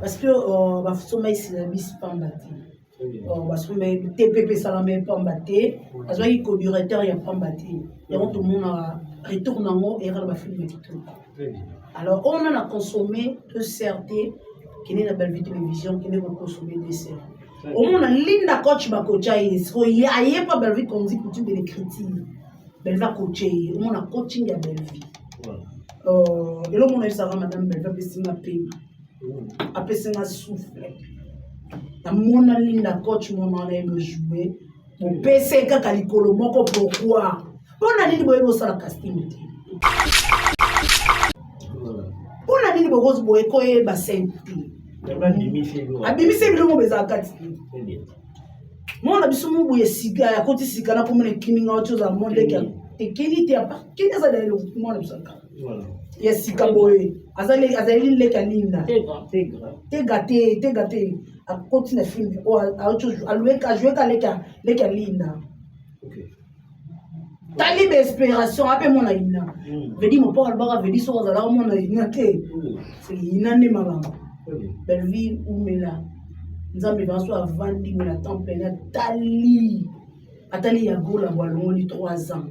Parce que sommeil syllabus pambati. Sommeil TPP salamé pambati. Parce que co-directeur y a pambati. Et on tout le monde retourne en haut et regarde film tout. Alors on a consommé de CRT qui n'est pas belle télévision qui n'est pas consommé des séries. Au moins on linda coach ba coacha il y a pas belle vie comme dit pour de l'écriture. Belle va coacher. On a coaching ya belle vie. Et là, on a eu ça, madame Belle, va passer ma paix. A passer ma souffle. La mon linda coach, mon aime jouer. Mon PC, kaka likolo, moko pourquoi? On a dit que vous avez casting. On a dit que vous avez bassin. Abimi c'est le beza kati. Moi on a biso mu boye siga ya koti siga na komona kiminga autre chose à monde et qui était à part qui est ça dans le monde de ça. Voilà. Yes, Sikaboy. Azali le kaninda. T'es gâté. À continuer film. Ou à autre chose. À jouer le kaninda. Ok. T'as libre inspiration. Après mon aïna. Vedi mon père Albara vedi sur Azala mon aïna. C'est inane maman. Belle vie ou mela. Nous avons besoin de vendre mais la temple na Atali ya gola walongo 3 ans.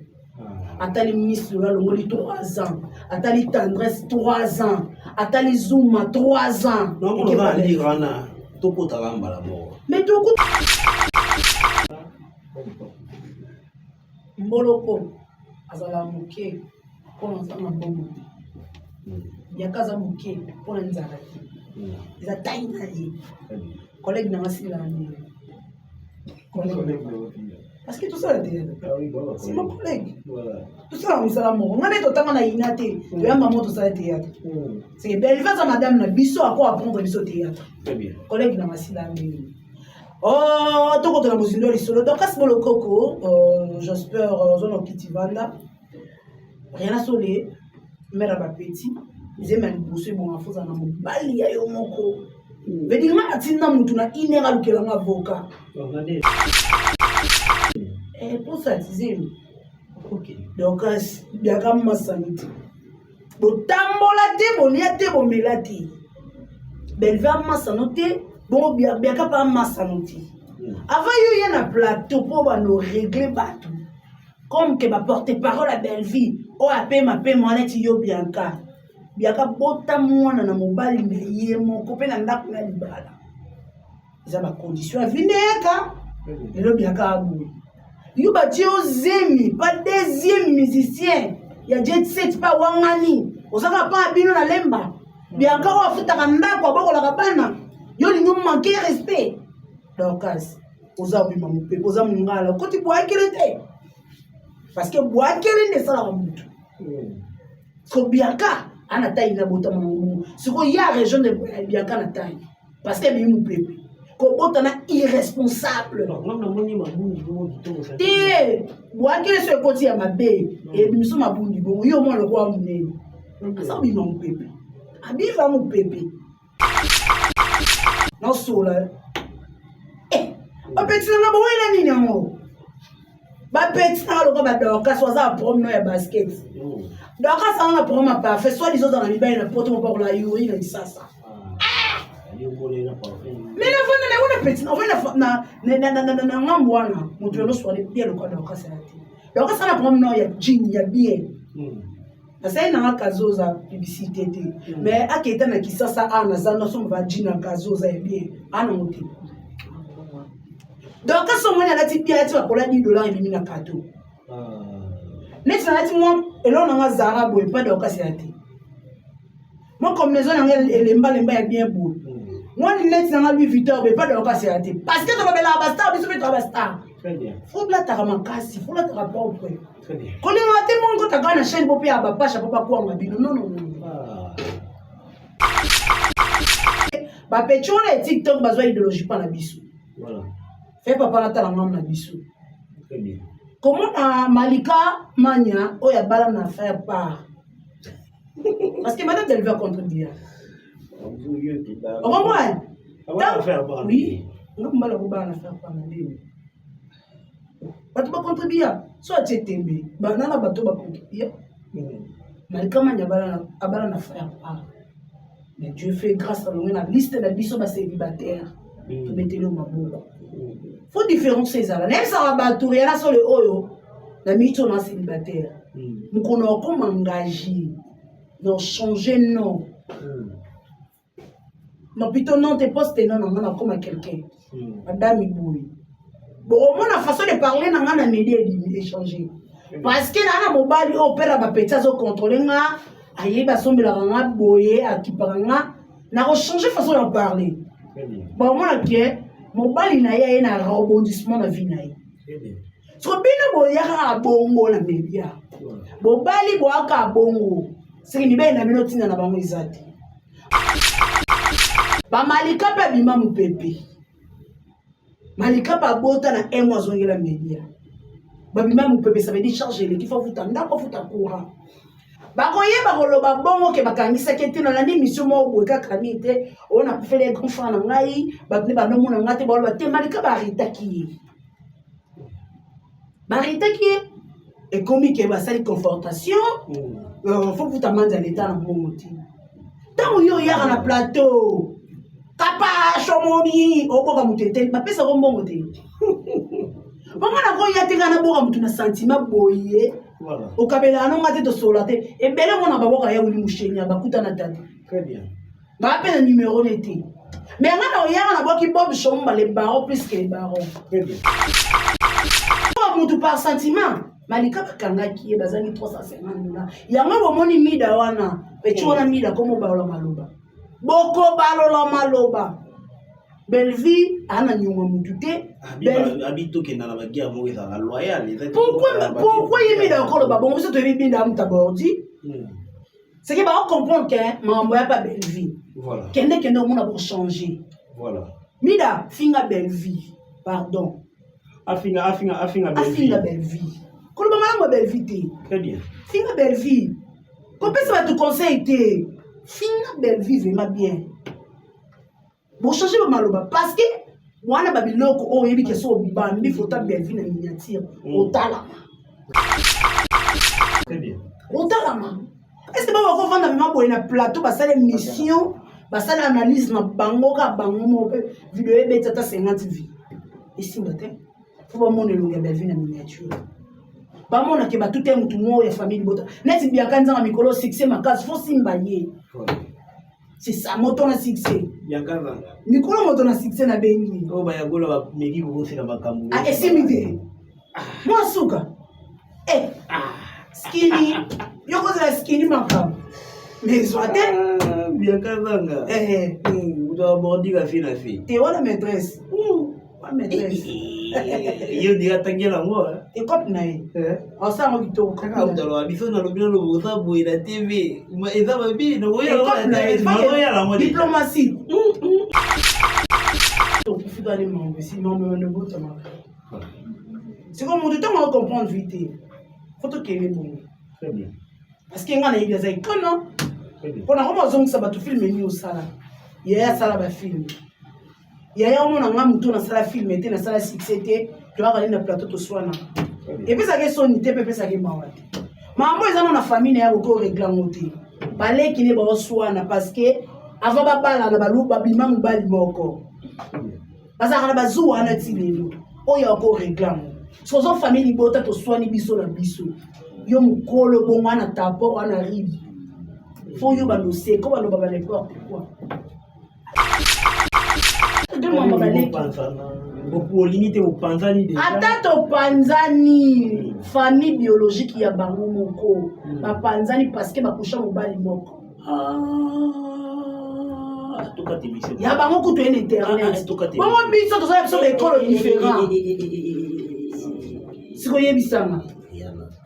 Atali Miss Longoli 3 ans. Atali Tendresse 3 ans. Atali Zuma 3 ans. Non, on va dire Rana. Toko Talamba la mort. Mais Toko. Mboloko. Azala Mouké. Pour l'ensemble en bon moment. Yakaza Mouké. Pour l'enzaraki. Ils atteignent la vie. Collègue n'a pas si la vie. Parce que tout ça c'est mon collègue. Voilà. Tout ça, on s'en moque. On a tout le temps à inaté. Tu as maman tout ça le théâtre. C'est belle face à madame na biso à quoi apprendre biso théâtre. Très bien. Collègue n'a pas si la vie. Oh, tout contre la musique de solo. Donc, à ce moment coco, j'espère zone Kitivanda. Rien à soler. Mère à petit. Ils aiment aller bosser bon enfant dans mon bali à yomoko. Mais dis-moi, atina mutuna inéral que l'on avocat. Et pour ça, c'est ok. Donc, il y a comme ma sanité. Bon, tambolate, bon, y a te bon melate. Belle va ma santé, bon, bien capable ma santé. Avant, il y a un plateau pour nous régler bateau. Comme que ma porte-parole à belle vie, oh, à paix, ma paix, mon net, yo bien car. Bien qu'à bota moi, na mobile, mais mon copain n'a pas de libala. C'est ma condition à venir, car. Et là, bien qu'à abouer. You bâti au zemi, pas deuxième musicien. Il y a jet set, pas wangani. Osaka pas abino na lemba. Bien qu'à ou futa kanda kwa boko la kabana. Yo li nous manquer respect. Donc, osa obi mamu pe, osa mungala. Koti bois kelete. Parce que bois kelete ne sera mutu. Ko bien qu'à ana taille na bota mamu. Ce qu'il y a région de bien qu'à na taille. Parce que bi mu pepe. Kobotana irresponsable. Té, boakele sur le côté à ma baie et nous sommes à bout du bon. Yo moi le roi mouné. Ça bi mon pépé. Abi va mon pépé. Non sola. Eh, ba petit na bo ila ni nyamo. Ba petit na lo ko ba do ka so za prom no ya basket. Donc ka ça na prom ma parfait soit les autres dans la bible na poto mo pa la yuri na disasa. Mais la femme n'a pas petit, on va na ngambwana mutu lo swali bien le code ka ça. Donc ça na prom no ya jean ya bien. Asa na kazoza publicité mais aketa na kisasa ana za no so va jean na kazoza ya bien. Ana mutu. Donc quand son moyen la ti bien tu va kola $10 et bimi na cadeau. Next na ti mo elo na Zara boy pas de ka ça. Moi comme maison elle lemba ya bien beau. Moi, les lettres dans Louis Vuitton, mais pas de l'occasion à rater. Parce que tu vas la basta, mais tu vas la basta. Très bien. Faut que la ta ramakasse, faut la ta rapport auprès. Très bien. Quand on a tellement que tu as gagné chaîne pour payer à papa, je ne sais pas quoi on m'a dit. Non. Bah, pétion les TikTok, bah, idéologie pas la bisou. Voilà. Fais papa la ta la maman la bisou. Très bien. Comment Malika Mania, oh, y'a balan à faire part. Parce que madame, elle veut contribuer. On va voir. Oui. On va faire par la tu vas contribuer. Soit tu es tombé. Banana bateau va contribuer. Mais comment il y a à faire part. Mais Dieu fait grâce à la liste de biso célibataire. Tu mettez le maboko. Faut différencier ça. Même ça va batourir là sur le oyo. La mito na célibataire. Nous connaissons comment engager. Non, changer non. Non, plutôt non, t'es posté non, non, comme à quelqu'un. Madame Iboui. Bon, au moins, la façon de parler, on a médias d'échanger. Parce que dans la mobile, on peut la péter à contrôler. Aïe, bah, son belaranga, boye, à qui paranga. On a changé de façon de parler. Bon, moi, là, mobile, il y a un rebondissement dans la vie. So, bien, il y a un bongo, la média. Mobile, il y a un bongo. C'est une belle minute dans la banque. Ba malika pa bima mupepe. Malika pa bota na emwa zongela media. Ba bima mupepe ça veut dire charger l'équipe faut futa ndako futa courant. Ba koye ba koloba bongo ke bakangisa kete na landi mission mo boka kanite on a fait les grands frères na ngai ba ne ba no mona ngate ba lo te malika ba ritaki. Ba ritaki et comme il y a une confrontation, il faut que tu t'amendes à l'état dans mon motif. Tant qu'il y a un plateau, Kapa, Chomoni, au bout de mon tété, ma pèse à mon motif. Comment on a un sentiment boyé, au Kabela, non, ma tête de solaté, et bien on a pas eu une mouche, il y a beaucoup d'anatas. Très bien. Ma appelle un numéro d'été. Mais on a qui Bob Chomba, les barreaux plus que les barreaux. Très bien. Tout par sentiment. Malika bakanga qui est bazali 350 $. Yango bomoni mida wana. Pechi wana mida komo balola maloba. Boko balola maloba. Belvi ana nyonga mutute. Habito ke na la bagia mo eza loyal. Pourquoi il mida ko loba bongo se to bibinda mutabordi? C'est que ba comprendre que mambo ya pas Belvi. Voilà. Kende mona pour changer. Voilà. Mida finga Belvi. Pardon. Afinga belle vie. Comment ma belle vie? Très bien. Finga belle vie. Comment ça va te conseiller? Finga belle vie vraiment bien. Bon changer le maloba parce que moi na babiloko o yebi ke so bambi faut ta belle vie na miniature au talama. Très bien. Au talama. Est-ce que ba ko vendre ma boy na plateau ba sala mission, ba sala analyse na bango ka bango mo vidéo e betata 50 vues. Ici matin. Faut pas mon élonge belle vie na miniature. Pas mon que ba tout est mutu mo ya famille bota. Net bien kanza na mikolo succès ma case faut simbaye. C'est ça moto na succès. Bien kanza. Mikolo moto na succès na bengi. Oh ba ya gola ba meki ko sina makambu. Ah esimide. Moi suka. Skinny. Yo ko la skinny makambu. Mais soit bien kanza. Vous doit aborder la fille. T'es où la maîtresse? Pas maîtresse. Yo diga tangela ngo et comme nae ça on dit to kaka utalo biso na lobino lo za boy na TV eza babi no ya la mode diplomatie to futa les membres sinon me bota ma c'est comme on temps on comprendre vite faut que les bon très bien parce que ngana ibi za ikono pona koma zongi sabatu film ni osala ya sala ba film ya on a mutu na sala film était na sala succès tu vas aller na plateau to soana et puis ça que sonité pepe ça que mawati mambo ezana na famille ya ko régler ngote balé qui ne ba soana parce que avant ba bala na balu ba bima mbali moko parce que na bazuwa na tilelo o ya ko régler so zo famille bota to soani biso na biso yo mukolo bonga na tapo ana ribi faut yo ba dossier ko ba no ba n'importe quoi beaucoup limité au panzani déjà atteinte panzani famille biologique ya bango moko ba panzani parce que ba kusha mobali moko to ka témission ya bango kutu en internet bongo biso to ça biso école différent siko yebisanga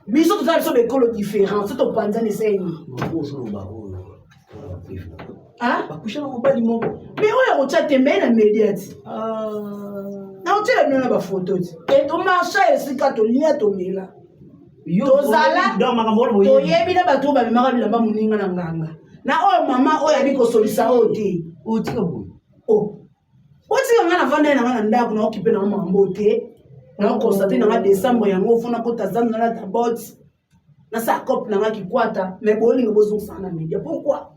biso to ça biso école différent c'est to panzani c'est ah bakusha mobali moko mais oyo kotia tembe na mediati na otia na ba photo et to marcha esika to lia to mela tozala toyebi na bato babimaka bilamba moninga na nganga na oyo mama oyo abi kosolisa oyo te otika boye otika nga na vanda na nga na ndako na okipe na mambo te na okonstate na nga décembre yango ofuna kota zando na ta bot na sa cop na nga kikwata mais bolinga bozongisa na media pourquoi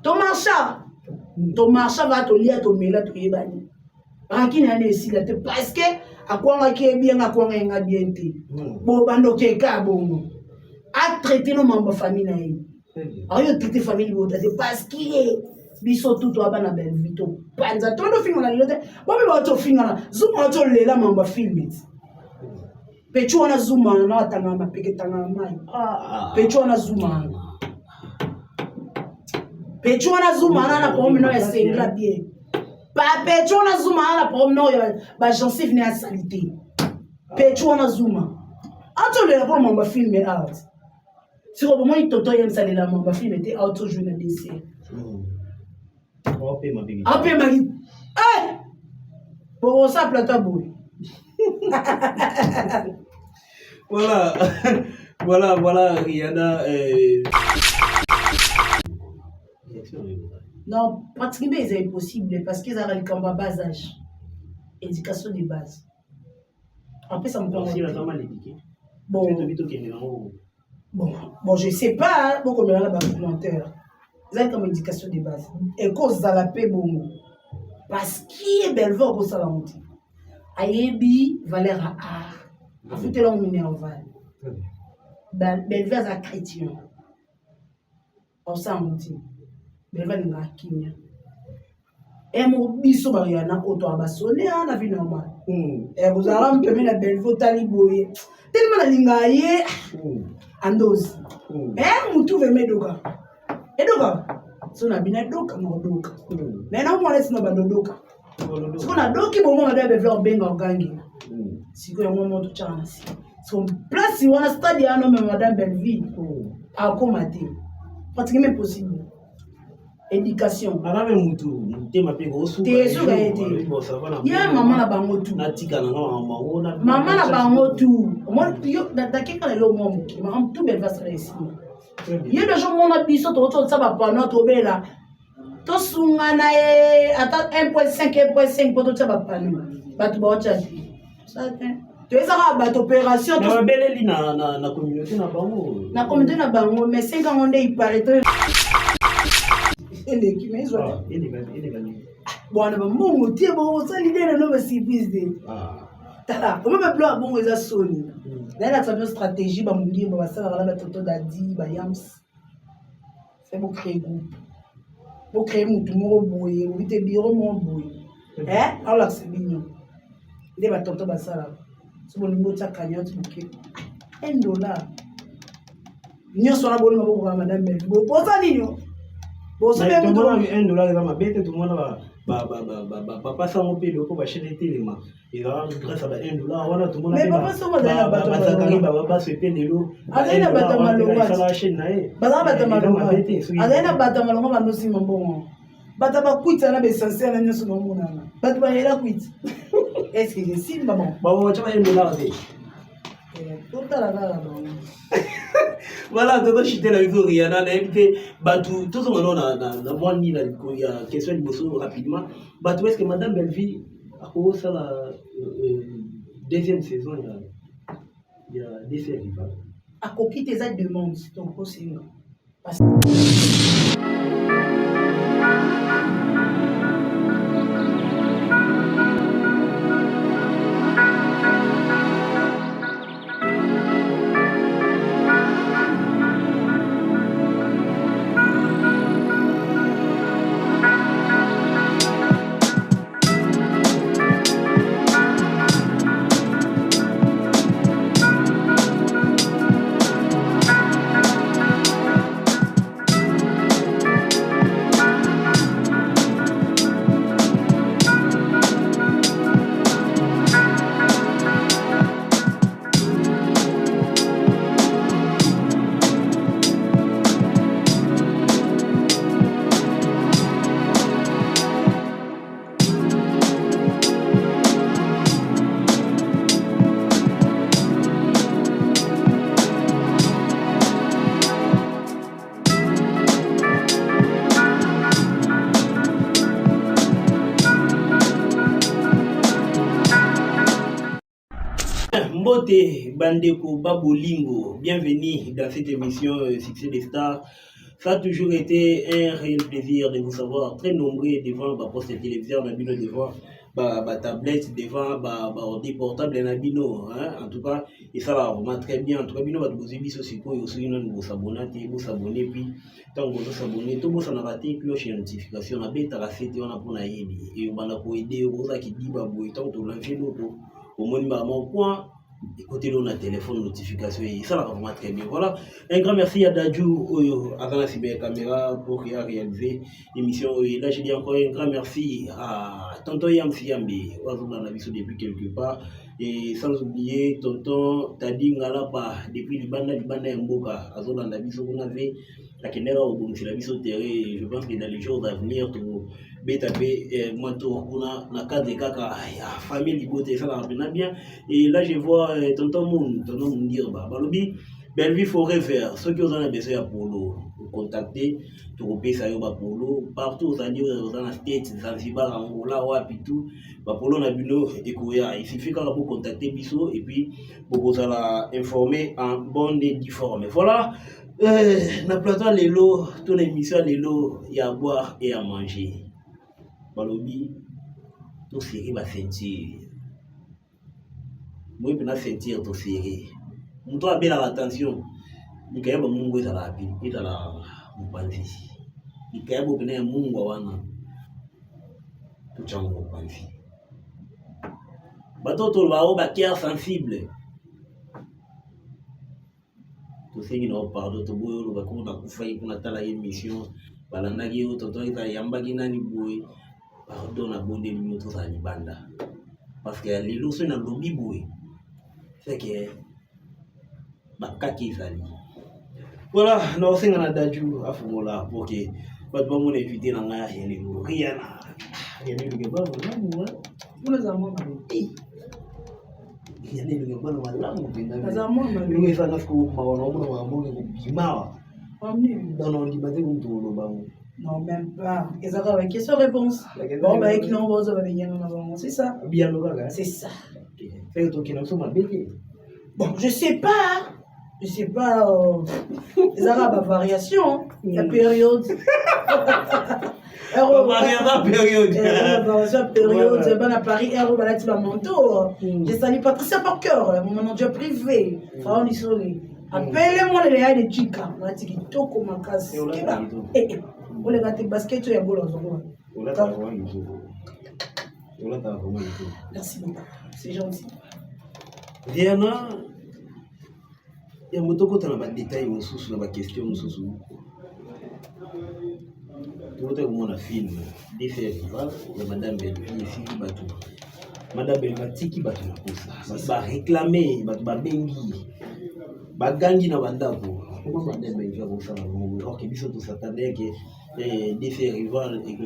ton marcha va te lire ton mela to yebani akini ane esila te parce que akwanga ki bien akwanga nga bien te bo bando ke ka bongo a traiter no membre famille na ye ayo traiter famille bo te parce que biso tout abana belle vito panza to no finga na lote bo be ba to finga na zuma to lela membre film pechu wana zuma na tanga mapeke tanga mai pechu wana zuma pechu wana zuma na pomme no esengla bien pa pechu wana zuma na pomme no ba gencive ne a salité pechu wana zuma ato le pour mon film out sur le moment il toto yem ça la mon film était auto journaliste apé ma vie pour ça plata boy voilà Rihanna non pratiquement c'est impossible parce qu'ils ont le combat bas âge éducation de base après ça me permet bon je sais pas beaucoup mais là bas commentaire ils ont comme éducation de base et cause à la paix bon parce qu'il est belle voix au salon ayebi valeur à art afute là on minerval belle voix à chrétien on s'en belle voix à kinya et mon biso bariana auto abasone na vie normale et vous allez me permettre la belle voix taliboye tellement la lingaye andozi mutu veme doka edoka so na bina doka mo doka mais na mo laisse no badodoka so na doki bo mo na be faire benga gangi siko ya mo to chana si so place wana stade ya no me madame Belleville a commaté pratiquement possible éducation arabe mutu tema pe go su te so ga été ya maman na bango tu na tika na maman na bango tu mo yo dakika lelo mo muki maman tout belle va se réussir ye de jour mon biso to ça va pas notre bela to sungana e ata 1.5 poto ça va pas nous batu ba cha ça tu es ça ba opération to beleli na communauté na bango mais 5 ans on est paraît ele qui mais soit bon ba mungu tie bo ça l'idée no ba surprise de tala o me bloa bongo eza soni na la famille stratégie ba mungi ba sala la toto dadi ba yams c'est pour créer groupe pour créer mutu mo boye o bité bureau mo boye alors c'est mignon de ba toto ba sala so bon ngo tsa kanya tu ke $1 nyo so na boli maboko ba madame Belle bo posa nino bo so be mutu $1 kama bete tu mwana ba pasa mo pelo ko ba shele telema ira grâce à $1 wana tout monde mais papa so madame ba ba se pelelo azena bata malonga baza bata malonga azena bata malonga banosi mambongo bata ba kwita na be essentiel na nyoso no monana bata ba hela kwita est-ce que c'est simba bon ba chama $1 de tout la la voilà toto chité la vidéo Rihanna na invité batu tout ce monde na moi ni la question de bosso rapidement batu est-ce que madame Belleville a commencé la deuxième saison il y a des séries a coquille tes aides de monde donc aussi parce Mbote Bandeko Babolingo, bienvenue dans cette émission Succès des Stars. Ça a toujours été un réel plaisir de vous savoir très nombreux devant ma poste de télévision, devant ma tablette, devant ma ordi portable, hein? En tout cas, et ça va vraiment très bien. En tout cas, vous avez vu ce qu'on vous abonner, puis tant que vous s'abonnez, tout le monde a raté cloche et notification, on a bien tracé, on a pour et on a aider aux qui dit tant que vous l'avez fait, au moins, mon point. Écoutez, on a téléphone, notification, et ça va vraiment très bien. Voilà, un grand merci à Dadju, à la cybercaméra, pour qui a réalisé l'émission. Et là, je dis encore un grand merci à Tonton Yamsi Yambi, on a vu depuis quelque part. Et sans oublier Tonton Tadi Ngalapa, depuis Libanda Mboka, à Zola, on a vu ce qu'on avait, la Kenera, c'est la vie sur terre. Je pense que dans les jours à venir, tout BTP, moi, on a la carte de caca, famille, liberté, ça va bien. Et là, je vois tonton Moun dire, Balobi, Belleville Forever, ceux qui ont besoin de Polo, contacter, tu repères ça, Polo, partout, c'est-à-dire dans la States, Zanzibar, Angola, Wapitou, Polo, Nabuno, et Kouya. Il suffit quand vous contacter Bissot, et puis, vous allez informer en bonne et due forme. Voilà, na plateau, les lots, toute l'émission, les lots, il y a à boire et à manger. Balobi, tout série va sentir. Moi, je vais sentir tout série. Je dois bien attention. Je vais vous montrer ça là, et ça là, vous pensez. Je vais vous montrer wana. Tout ça, vous pensez. Bateau, tout le monde est sensible. Tout ce qui nous parle, tout le monde a fait pour la émission. Balanagi, tout le monde a yambagi nani boy. Pardon, à bon début, tout ça, banda. Parce que les loups sont dans le lobby boy. C'est que. Bakaki Zali. Voilà, nous sommes en Dadju à Fumola. Ok. Pas de mon invité dans la Rihanna. Rihanna, il y a pas de l'amour. Vous les amours, oui. Rihanna, il y a pas de l'amour. Les amours, oui, ça n'a pas non, même pas. Ils ont une question-réponse. Bon, ben, qui n'ont pas besoin. C'est ça. Bien, c'est ça. Bon, je sais pas. Je sais pas. Les Arabes à variation. Il y a période. Période. Période. Ben à Paris, Héros, là, tu vas manteau. Je salue Patricia Parker, mon manager privé. Frère Nissolé. Appelez-moi les gars de Chica. On a dit qu'il toque au macas. Vous les gars de basket, il y a beau merci beaucoup. C'est gentil. Rihanna, il y a un détail sur la question. Tout le monde a film. Des faits rivales, il y a Madame Belleville ici qui bat tout. Madame Belleville qui bat tout. Ça va réclamer, va bengi. Bagangi na bandako. Comment Madame Belleville va faire alors que biso tout s'attendait que des faits rivales et que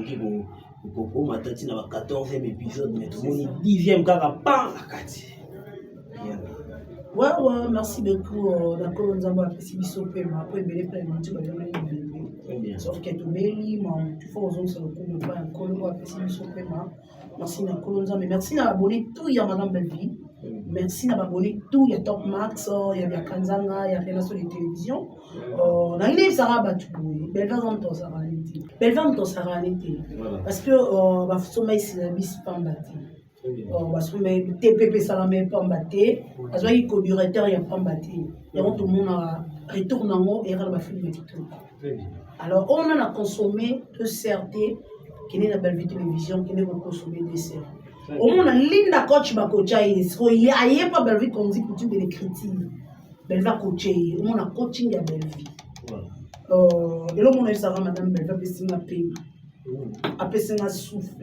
pour matati na 14e épisode mais tout le monde 10e carapa akati. Ouais, merci beaucoup. D'accord, nous avons apprécié biso pema après belé pema tu vas bien. Sauf que tu beli mais tu faut aux sur le coup de pas un colo apprécié biso pema. Merci na colonza mais merci na abonné tout ya Madame Belleville. Merci na abonné tout ya Top Max, ya bien Kanzanga, ya rien sur les télévisions. Na ile saraba tu Belva on saranité. Belva on saranité. Parce que va sommeil c'est bis pambati. Parce que TPP salamé pambati, parce que co-directeur ya pambati. Et on tout le monde retourne en haut et va filmer tout. Alors on a consommé de CRT qui n'est la Belleville télévision qui n'est pas consommé des séries. Au moins, on a Linda coach bakocha so il y a pas Belleville comme dit pour des critiques. Belleville coaché, on a coaching à Belleville. Et là on a ça Madame Belleville pessinga pema. A pessinga souffle.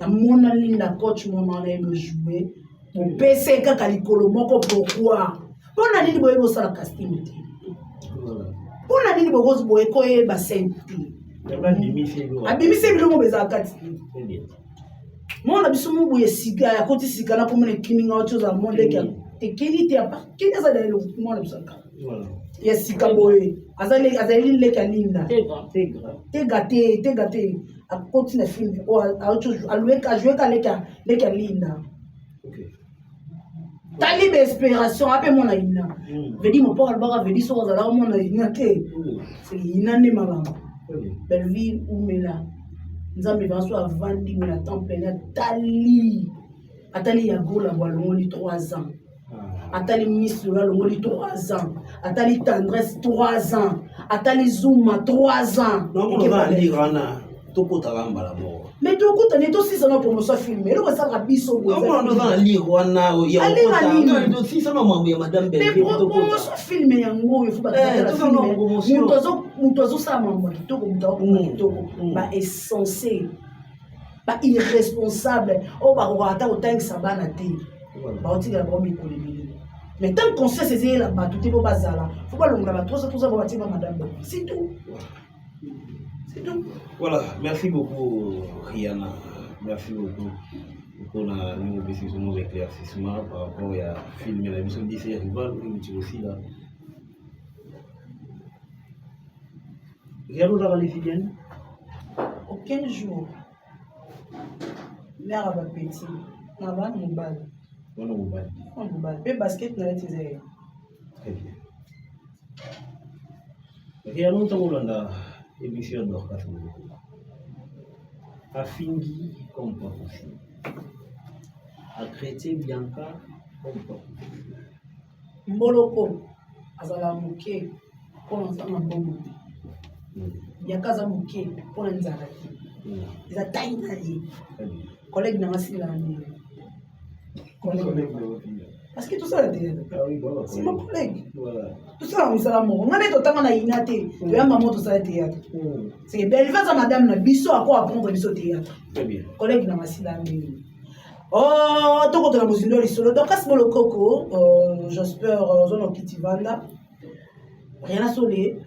Na mona Linda coach mon on a le jouer. Mon PC kaka likolo moko pourquoi? Pona nini boyebo sala casting. Pona nini bogozo boyeko e ba senti. Abimise bilomo bezakati. Moi, on a besoin de siga, à côté siga, là, comme les kimming autre chose à monde qui a qui a pas qui est ça dans le moi le saka. Voilà. Il y a siga boy. Azali le kanina. T'es gâté. À côté de film ou à autre chose, à jouer qu'à les kanina. OK. tali d'espération ape mon ina vedi mon père albara vedi so za mon ina te c'est ina ne mabamba belle vie ou mela nzambe banso avandi na temple na atali ya gola balongoli 3 ans atali miss lola longoli 3 ans atali tendresse 3 ans atali zuma 3 ans non va lire ana toko talamba la mort mais tu écoutes on est aussi ça pour ça filmer le ça rabiso non va lire wana ya ko si ça non madame Belle mais ça filmer yango il faut pas mutozo ça mambo kitoko kitoko ba est censé ba irresponsable o ba rata o tank sabana te ba otika ba mi kolebele mais tant qu'on sait ces là ba tout est bazala faut pas longa ba tout ça ba tika madame c'est tout. Voilà, merci beaucoup Rihanna. Merci beaucoup pour la décision de l'éclaircissement par rapport à filmer la mission d'ici rival et tu aussi là. Rihanna dans les filles. Aucun jour. Mère a petit. On va nous balle. On nous balle. On nous balle. Le basket n'a pas été. Très bien. Rihanna dans Hollande. Émission d'Orcas à Fingi comme pas possible, à Chrétien Bianca comme pas possible. Mboloko azala muke pour l'ensemble bon. Bianca za muke pour l'enzala. Ils a taille taille. Collègue n'a pas si la parce que tout ça c'est mon collègue. Tout ça on s'en moque. On a des temps on a inaté. Tu as maman tout ça théâtre. C'est belle face à madame na biso à quoi apprendre biso théâtre. Très bien. Collègue na masila mbili. Oh, to ko na muzindo li solo. Donc as bolo koko, j'espère zone kitivanda. Rien à soler.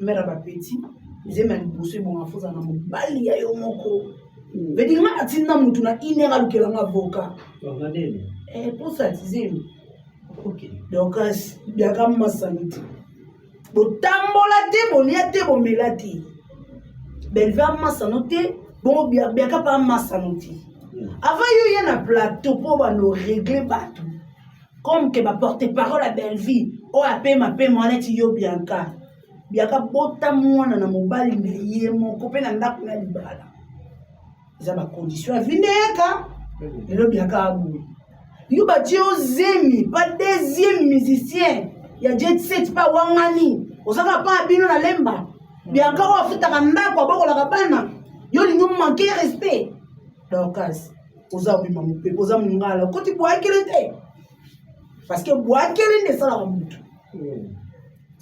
Mère ba petit. Ils aiment bosser bon afoza na mobali ya yo moko. Veut dire ma atina mutu na inera lukela nga avocat. Regardez. Pour ça, ok. Donc, il y a quand même ça. Bon, tambola te, bon, il y a te, bon, melati. Belle va massanoter, bon, bien pas massanoter. Avant, il y a un plateau pour nous régler bateau. Comme que ma porte-parole à Belleville, oh, appelle ma paix, moi, net, yo, Bianca. Bianca, bota, moi, na mobile, mais mon copain, n'a pas de libala. Ils ont ma condition à venir, et le Bianca a boui. You bâti au zemi, pas deuxième musicien. Il y a jet set pas wangani. Osaka pas abino na lemba. Bien encore on futa kanda kwa boko la kabana. Yo li nyum manquer respect. Donc oza obi mamupe, oza mungala. Koti boa kelete. Parce que boa kelende sala mutu.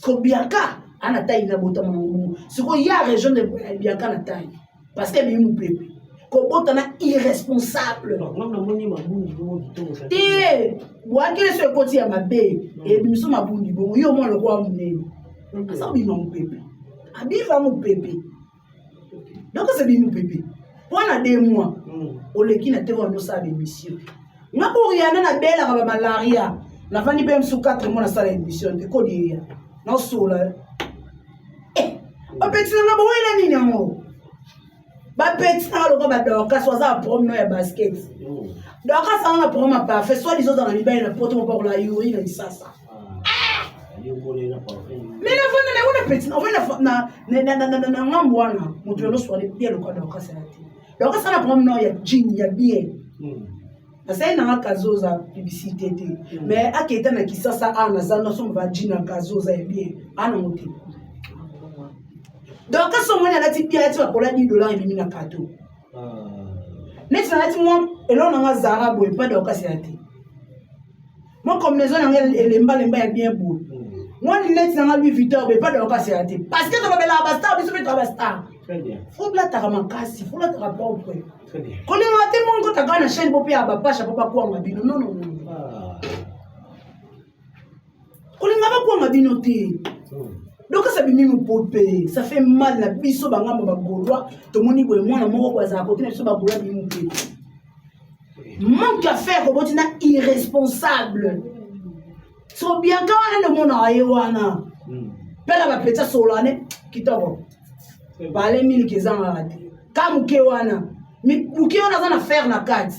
Ko biaka ana taille na bota mamu. Siko ya région de biaka na taille. Parce que bimu pepe. Kobota na irresponsable. Té, boakele so ekoti ya mabe, et biso mabundi bongo yo mo lokwa munene. Asa bima mu pepe. Abiva mu pepe. Donc c'est bimu pepe. Pendant 2 mois, on le qui na te vendre ça émission. Na ko Rihanna na bela ka malaria. Na fani pe msu 4 mois na sala émission te ko di. Na sola. O petit na bo wela nini ngo. Ba petit na lo ba doka so za promo ya basket. Doka sa na promo pa fait soit les autres dans les bains na poto pour la yuri na sasa. Mais la fana na una petit on na ngambo wana mutu yo so bien lo ka doka sa ti. Doka sa na promo ya jean ya bien. Asa na kazoza publicité te. Mais aketa na kisasa ana za no so va jean na kazoza ya bien. Ana mutu. Donc, quand on a dit bien, tu vas pour la $10 et demi na cadeau. Next, on a dit moi, et là on a Zara boy pas de occasion. Moi comme les gens les mba est bien beau. Moi les next on a Louis Vuitton mais pas de occasion. Parce que tu vas la basta, tu vas la basta. Très bien. Faut là ta makasi, faut là ta rapport près. Très bien. Quand on a tellement que ta grande chaîne pour payer à papa, ça pas quoi ma bino. Non. Quand on a quoi ma bino té. Donc ça bimi mu popé, ça fait mal la biso bangamba ba golwa, to moni boy mwana moko kwa za côté na biso ba golwa bimu popé. Manque à faire ko botina irresponsable. So bien quand on a mona ayewana. Pela ba peta solane kitoko. Ba le mili kezanga rati. Kamu ke wana, mi muke wana za na faire na carte.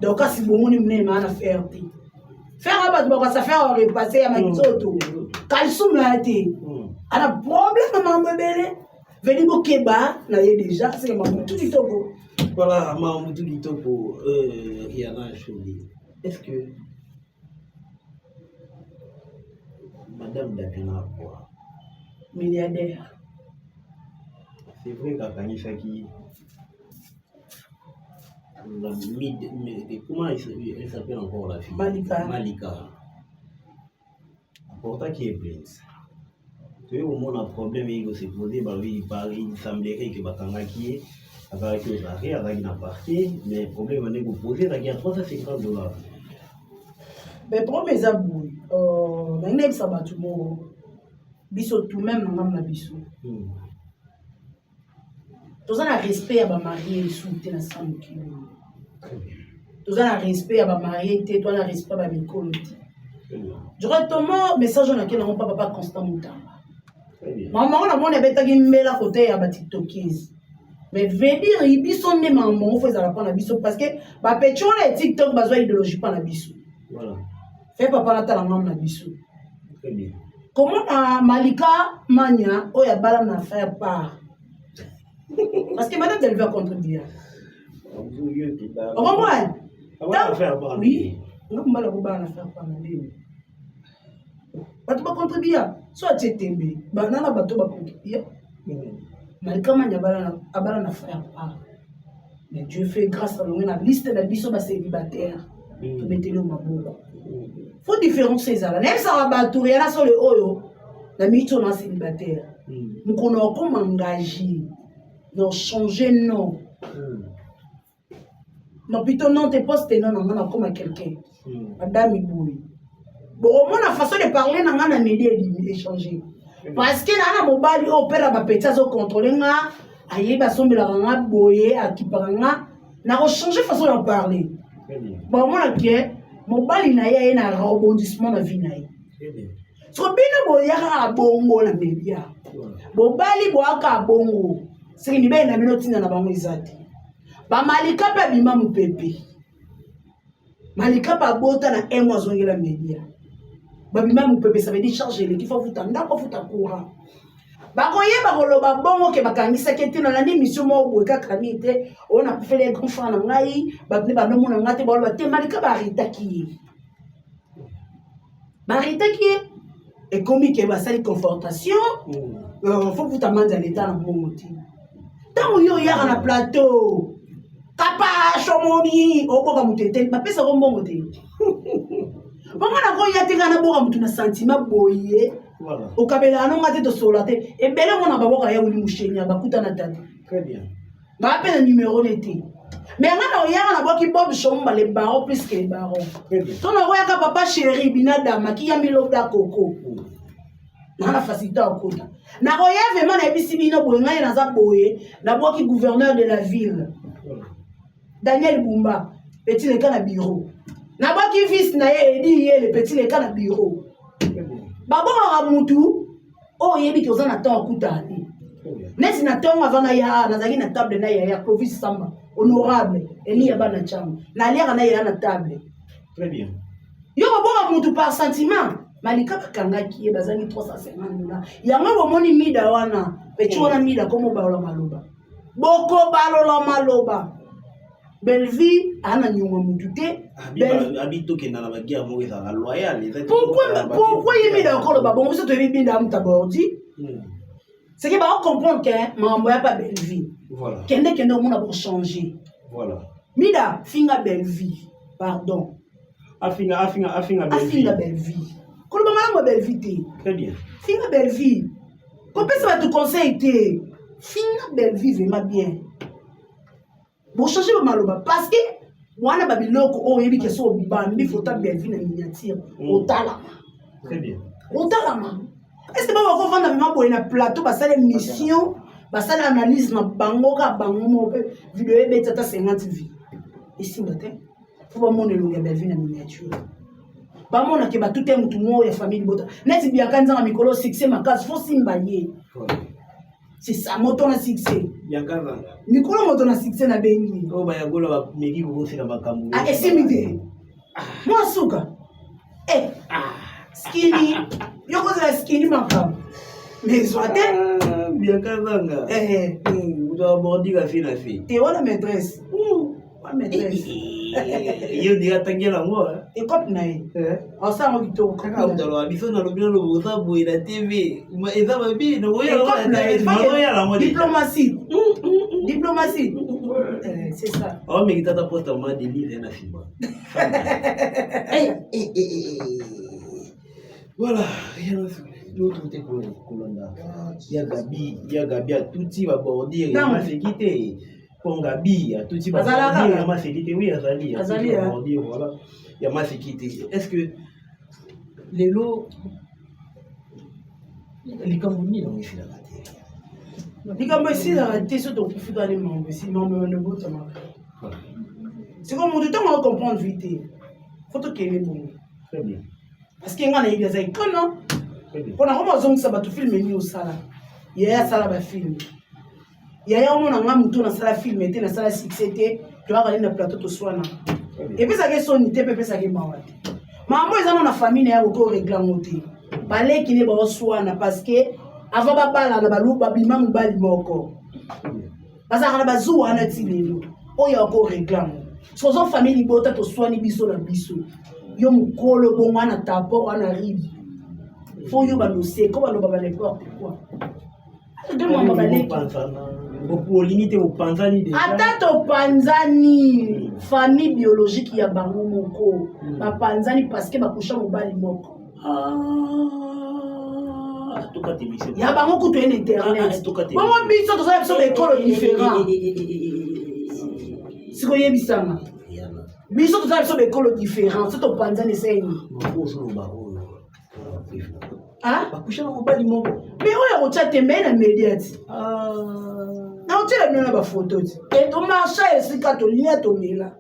Donc si bomoni mne ma na faire ti. faire un peu ça faire repasser à ma toto calcium là été a un problème maman belle veni ko keba na ye déjà c'est maman tout du topo voilà maman tout du topo Rihanna Choli est-ce que madame Dakana quoi milliardaire c'est vrai qu'Akanisaki comment elle s'appelle encore la fille Malika. Pourtant qui est prince. Tu vois au moins un problème il s'est posé il semblerait que Bakanga qui est avec les arrêts avec une partie mais problème on est posé là il y a $350. Mais pour mes abous maintenant ça va tout monde biso tout même dans la biso. Tous un respect à ma mariée sous tes 100 kilos. Tous un respect à ma mariée tes toi un respect à mes collègues. Directement message on a que non papa constant mutamba. Maman on a mon ebeta ki mbela côté ya ba TikTokers. Mais veut dire ibiso ne maman faut ça prendre biso parce que ba petcho na TikTok bazwa idéologie pas na biso. Voilà. Fait papa na tala maman na biso. Très bien. Comment Malika Mania o ya bala na faire part. Parce que madame elle va contribuer. On comprend? Oui. On va la faire part. Bato ba contribuer. Soit tu tembe. Banana bato ba contribuer. Malika Mania bala na faire part. Mais Dieu fait grâce à la liste de biso ba célibataire. Tu mettez le maboko. Faut différencier ça. Même ça va battre rien sur le oyo. La mito na célibataire. Nous connaissons comment engager. Non, changer non. Non, plutôt non, t'es posté non, non, comme à quelqu'un. Madame Iboui. Bon, moi, la façon de parler, non, on a m'aider à changer. Parce que là, on a mobile, on peut la péter, on contrôle, aïe, bah, son belaranga, boye, à qui paranga, n'a pas changé façon de parler. Bon, moi, là, mobile, il y a un rebondissement dans la vie. So, bien, boye, à bongo, la média. Mobile, boaka, bongo. C'est une belle minute na bango izati. Ba Malika pa bima mu pepe. Malika pa bota na emo azongela media. Ba bima mu pepe ça veut dire charger le qui faut futa ndako futa courant. Ba koye ba koloba bongo ke bakangisa kete na landi mission mo boka kamite on a fait les grands frères na ngai ba ne ba no mona ngate ba te Malika ba ritaki. Ba ritaki et comme que ba sali confrontation faut futa manza l'état na monti. Tant yo ya na plateau kapa shomoni oboka mutete bapesa ko mbongo te bongo na ko ya te kana boka mutu na sentiment boye voilà okabela no ngate to sola te e bele mona baboka ya wuli mushenya bakuta na tata très bien ba appelle numéro l'été mais ngana ya na boki bob shomba les barons plus que les barons ton na ya ka papa chéri binada maki ya miloda koko na facilité au kota na roya vraiment na bisi bino boyenga na za boye na boki gouverneur de la ville Daniel Bumba petit le cas na bureau na boki fils na ye edi ye le petit le cas na bureau babo ma mutu o yebi ke ozana temps kuta ni nesi na temps avant na ya na zaki na table na ya Clovis Samba honorable eni ya bana chama na lera na ya na table très bien yo babo mutu par sentiment Malika bakangaki bazangi $350. Yango bomoni mida wana pechi wana mida komo balola maloba. Boko balola maloba. Belvi ana nyonga mutute. Habito ke na la bagia mo eza loyal. Pourquoi il mida ko loba bon so to bibinda mutabordi? C'est que ba comprendre que mambo ya pas Belvi. Voilà. Kende mona pour changer. Voilà. Mida finga Belvi. Pardon. Afinga Belvi. Comment ma belle vie? Très bien. Finga belle vie. Comment ça va te conseiller? Finga belle vie vraiment bien. Bon changer le maloba parce que moi na babiloko o yebi ke so bambi faut ta belle vie na miniature au talama. Très bien. Au talama. Est-ce que ba ko vendre na boye na plateau ba sala mission, ba sala analyse na bango ka bango mo vidéo e betata 50 vues. Ici matin, faut pas mon longue belle vie na miniature. Bamon na ke ba tout mutu mo ya famille bota neti bia kanza mikolo succès makasi fo simba ye c'est ça moto na succès ya kanza mikolo moto na succès na bengi o ba ya gola ba meki ko sina makambu ah esimide mo suka Eh, skinny. Yo cause la skinny makam. Mais soit bien kazanga. Vous avez abordé la fille la fille. T'es où la maîtresse? Ma maîtresse. Yo diga tangela moi. Et comme naï. En ça on dit tout. Kaka utalo biso na lobino lo bosa boy la TV. Ma eza babi no Et comme naï. Diplomatie. Diplomatie. C'est ça. Oh mais kitata posta ma délire na fiba. Voilà, l'autre côté Kolanda. Il y a Gabi à tout type à bordir, il y a ma sécurité. Pour Gabi à tout type à bordir, il y a ma sécurité. Oui, Azali, à bordir, voilà. Il y a ma sécurité. Est-ce que les lots, les Camerounais ont ici la raté? Les Camerounais ici la raté, c'est au profit d'aller manger. Sinon, on ne peut pas. C'est comme on dit, on va comprendre vite. Il faut que tu aies bon. Très bien. Parce qu'il y a un gars qui non. Pour la raison ça va tout filmer ni au sala. Il y a ça là film. Il y a un moment on a sala film était na sala succès tu vas aller na plateau to soana. Et puis ça que sonité pepe ça que mawate. Maman ils ont na famille na ko régler ngoté. Balé qui ne ba soana parce que avant ba bala na balu ba bima mbali moko. Parce que na bazu ana tilelo. Oyo ko régler. Sozo famille bota to soani biso na biso. Yo mukolo bongo ana tapo ana rive. Faut yo balosser comme on va n'importe quoi. Demande balé pour limiter au panzani déjà. Attends au panzani famille biologique ya bango moko. Ba panzani parce que ba kusha mobali moko. To ka te mission. Ya bango kutu en internet. Bongo biso to ça so école différent. Siko yebisanga. Biso to ça so école différent. C'est au panzani c'est ni. Ah, bakusha mobali moko. Mais on a te mena médiate. Na on tire na ba photo. Et to marcha esika to linya to mela.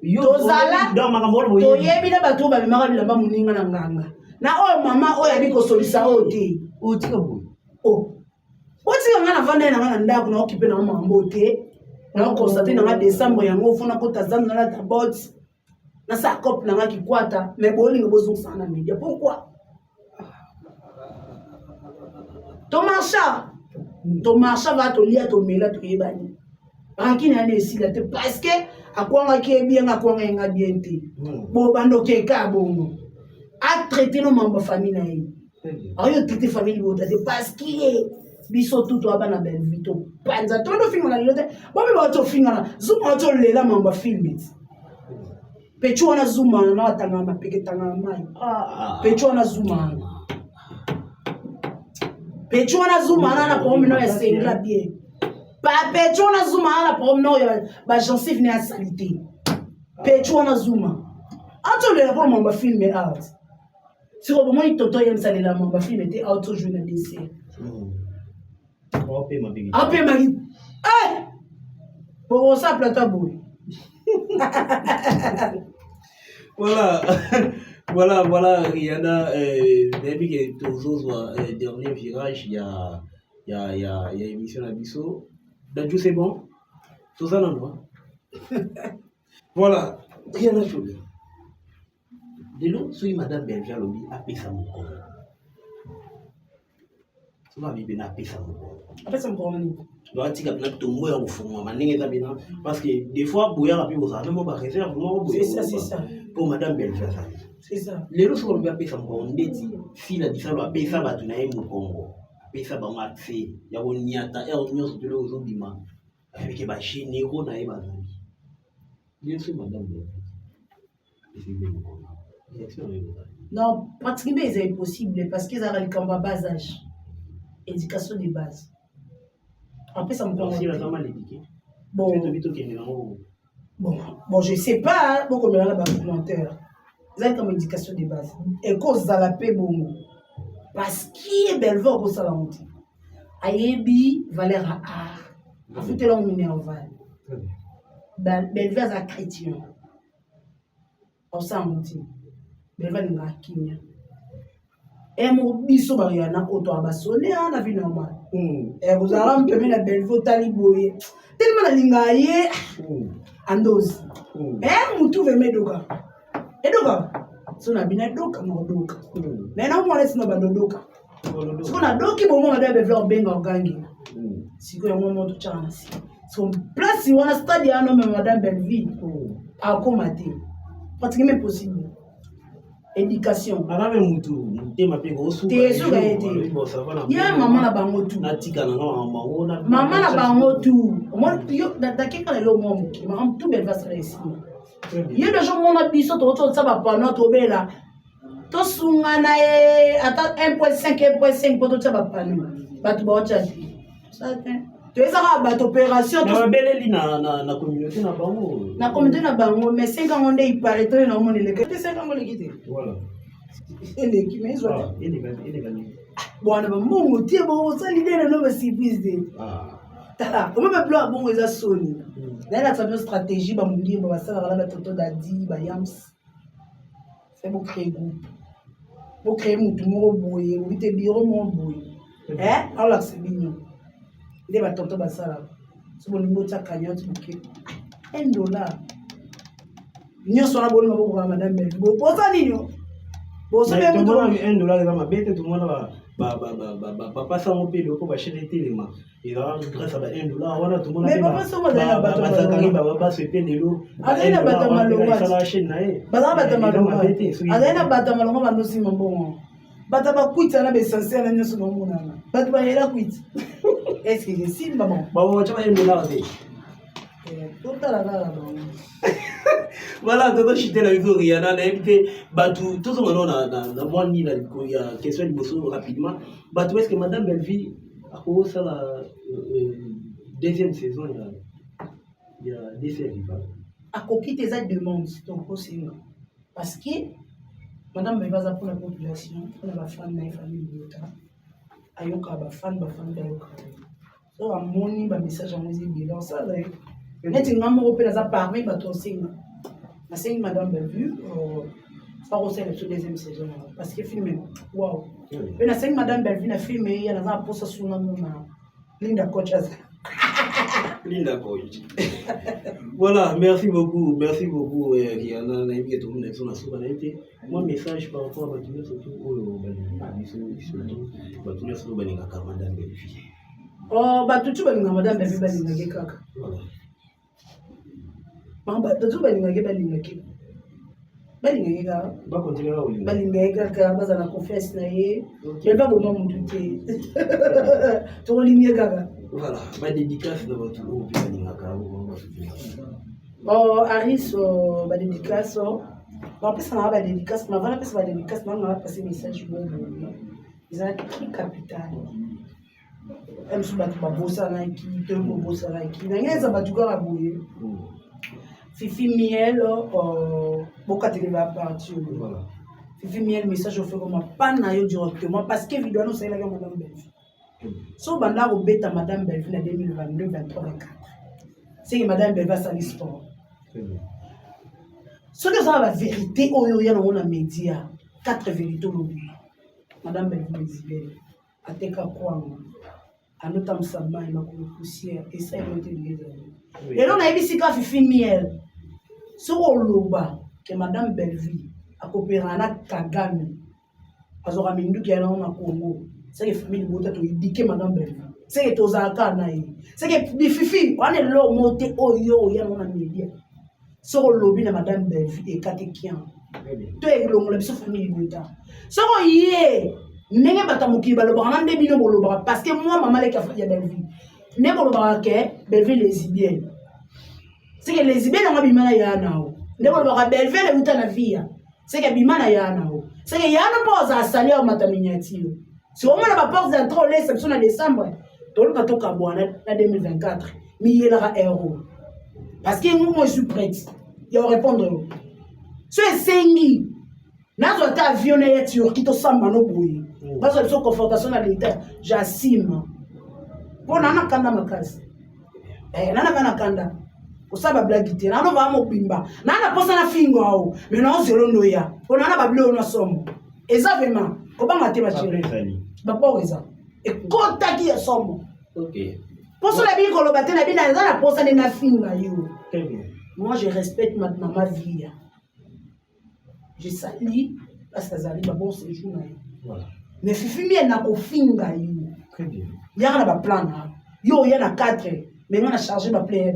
Yo zala dans makambo boye. To yebi na bato ba bimaka bilamba muninga na nganga. Na o mama o yabi ko solisa o te. O tika boye. Oh. Oti nga na vanda na nga ndako na okipe na mambo te. Na constate na nga décembre yango fona ko tazam na la tabot. Na sa cop na nga kikwata, mais bolingo bozo sana media. Pourquoi? Ton marcha va te lier à ton mela to yebani. Ranki na nesi la te parce que akwanga ki bien akwanga nga bien te. Bo bando ke ka bongo. A traiter nos membres famille na yi. Ayo traiter famille bo te parce que biso tout to abana bel vito. Panza to no finga na lote. Bo be ba to finga na zuma to lela membre filmit. Pechu na zuma na tanga mapeke tanga mai. Pechu na zuma. Pecho na zuma na problème no esengla bien. Pa pecho na zuma na problème no ba gencive ne salité. Pecho na zuma. Ato le pour mon film out. Si au moment il toto yem salela mon film était auto journaliste. Apé ma bébé. Apé ma vie. Eh! Pour ça plateau boy. Voilà. Voilà, Rihanna, depuis que toujours dernier virage, il y a émission à Bissot. D'adjou, c'est bon? Tout ça, non? Voilà, Rihanna Chouli. De l'autre, si Madame Belgia lobby a payé sa mouton. Si ma bibi n'a payé sa mouton. Après, ça me prend un doit dire que tu as au fond, parce que des fois, Bouya a pu vous avoir une réserve. C'est ça. Pour Madame Belgia. C'est ça. Les autres sont bien payés ça on dit si la différence va payer ça va tu n'as au Congo payer ça va marcher il y a un niata et on y a sur le réseau bima avec ba chénéro na eba zali bien sûr Madame non pratiquement c'est impossible parce qu'ils ont le combat bas âge éducation de base après ça me prend si la femme l'éduquer bon je sais pas hein, beaucoup mais là bas volontaire c'est comme éducation de base et cause à la paix bon parce qui est belle voix pour ça la honte ayebi valeur à art faut te l'emmener en val belle voix à chrétien on s'en dit belle voix n'a kinya et mon biso bariana auto abasonné na vie normale et vous allez me permettre la belle voix taliboye tellement la lingaye andozi mutu ve medoka edoka so na bina doka na doka mais na mwana sino ba doka so na doki bo mwana da be benga ogangi siko ya mwana to chana si so place wana stade ya no me madame Belleville a commander pratiquement possible éducation arabe mutu tema pe go su te so ga été ya mama na bango tu na tika na mama mama na bango tu mo yo da keka le mo mo ki mama tout belle va se réussir ye de gens mona biso to ça va pas notre bela to sungana e ata 1.5 poto ça va pas nous batu ba ocha ça tu es ça ba opération to beleli na communauté na bango mais 5 ans on est paraît to na mona le 5 ans le kité voilà ele ki mais zo ele bwana ba mungu tie bo ça l'idée no ba surprise de tala on me bloquer bon les soni là la stratégie ba mundi ba ça la toto dadi ba yams c'est pour créer groupe pour créer mutu mo boye ou te biro mo boye alors c'est mignon il va toto ba ça là c'est bon mo ta cagnotte bouquet $1 nyonso na boli mabo ba madame Belleville bo posa nino bo so be mutu $1 za mabete tout monde ba papa sango pe loko ba chéri telema et là grâce à $1 wana tout monde mais papa sango da ba zakari ba se pe lelo azena bata malongo sala chaîne na e bata bata malongo azena bata malongo ba nosi mbongo bata ba kwita na be essentiel na nyoso no mona bata ba yela kwita est-ce que c'est si maman ba wacha $1 de tout à la voilà toto chité la vidéo Rihanna na invité batu tout on na moi ni la question de bosso rapidement batu est-ce que madame Belleville a commencé la deuxième saison il y a des séries a coquille des aides de monde donc aussi parce que madame Belleville va pour la population pour la femme na famille de ayoka ba fan ayoka so amoni ba message en musique bilan ça là net ngamo ko pela za parmi ba to singa na singa madame Belleville pas aussi la deuxième saison parce que film wow mais na singa madame Belleville na film ya na za posa suna mona Linda Coach Linda Coach voilà merci beaucoup Rihanna na invité tout le monde sur la soupe na été mon message par rapport à Batunia surtout au surtout Batunia surtout baninga ka madame Belleville batutu balinga madame Belleville balinga kaka batutu balinga kaka ba continuer au balinga kaka baza na confiance na ye mais pas bon mutu te to ligne kaka voilà ba dédicace na batu au balinga ka Aris ba dédicace ba pesa na ba dédicace na vana pesa ba dédicace na passer message bon ils ont qui capital même si batu babosa na ki te bobosa na ki na ngeza batu ka boye Fifi Miel boka tele va partir voilà Fifi Miel message fait comme pas na yo directement parce que vidéo no c'est la madame Belleville so banda ko beta madame Belleville na 2022 23 24 c'est que madame Belleville va salir sport ce que ça la vérité oyo ya na média 4 vérités lobi madame Belleville ateka kwanga anota msama ina poussière et ça il était lié et là on a ici ka Fifi Miel sur loba que madame Belleville a coopéré avec Kagame azora mindu ki yana na Congo c'est que famille bota to indiquer madame Belleville c'est que tozaka na yi c'est que Fifi on est là monter oyo ya na média sur lobi na madame Belleville et katekian to e longo la biso famille bota so yé ndenge batamuki balobaka na nde bino bolobaka parce que moi maman le kafa ya Belleville ne bolobaka ke Belleville lesbienne c'est que lesbienne nga bimana ya nao ne bolobaka Belleville le uta na via c'est que bimana ya nao c'est que ya no poza asali au mataminyatio si on a ba porte d'entrée les exception en décembre to ka toka bwana na 2024 mi yela euro parce que moi je suis prête il va répondre so esengi nazo ta avion na Turquie to samba no boye parce que so confrontation na l'état j'assume pour nana kanda makasi nana kana kanda usaba blague te nana va mo bimba nana posa na fingo ao mais non zero ndoya pour nana ba blo na somo exactement ko ba ngate ba chire ba poza e kota ki somo OK poso la bi ko lo batena bi na na posa na finga yo moi je respecte ma vie je sali parce que zali bon séjour na voilà mais fifi bien na kofinga yo très bien yaka na ba plan na yo ya na 4 mais on a chargé ba plan ya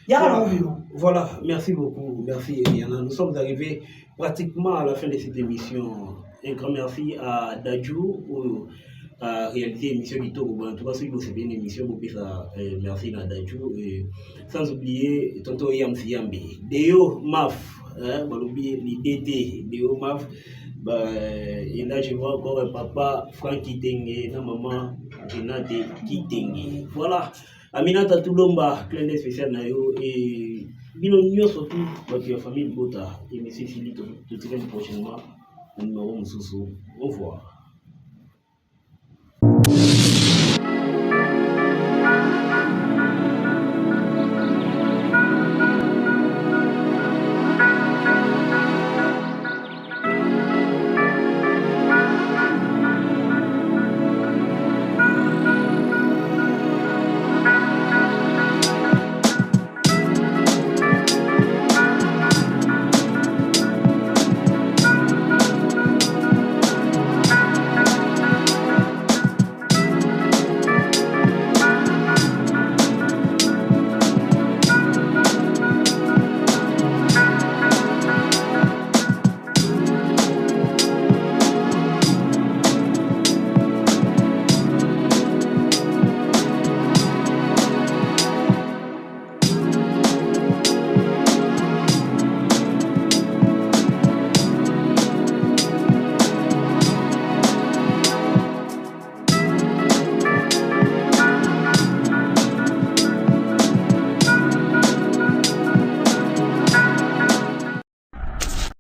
bien voilà, merci beaucoup, merci Eliana. Nous sommes arrivés pratiquement à la fin de cette émission. Un grand merci à Dadjou pour réaliser l'émission du Togo. En tout cas, si vous avez une émission, vous pouvez merci à Dadjou. Sans oublier Tonto Yamsi Yambi. Deo Maf, l'IDT, Deo Maf. Et là, je vois encore un papa, Franck Kitenge, la maman, Renate Kitenge. Voilà. Aminata Tulomba, clin d'œil spécial Nayo et Bino surtout votre famille Bota et monsieur Philippe tout prochainement au numéro Moussoussou. Au revoir.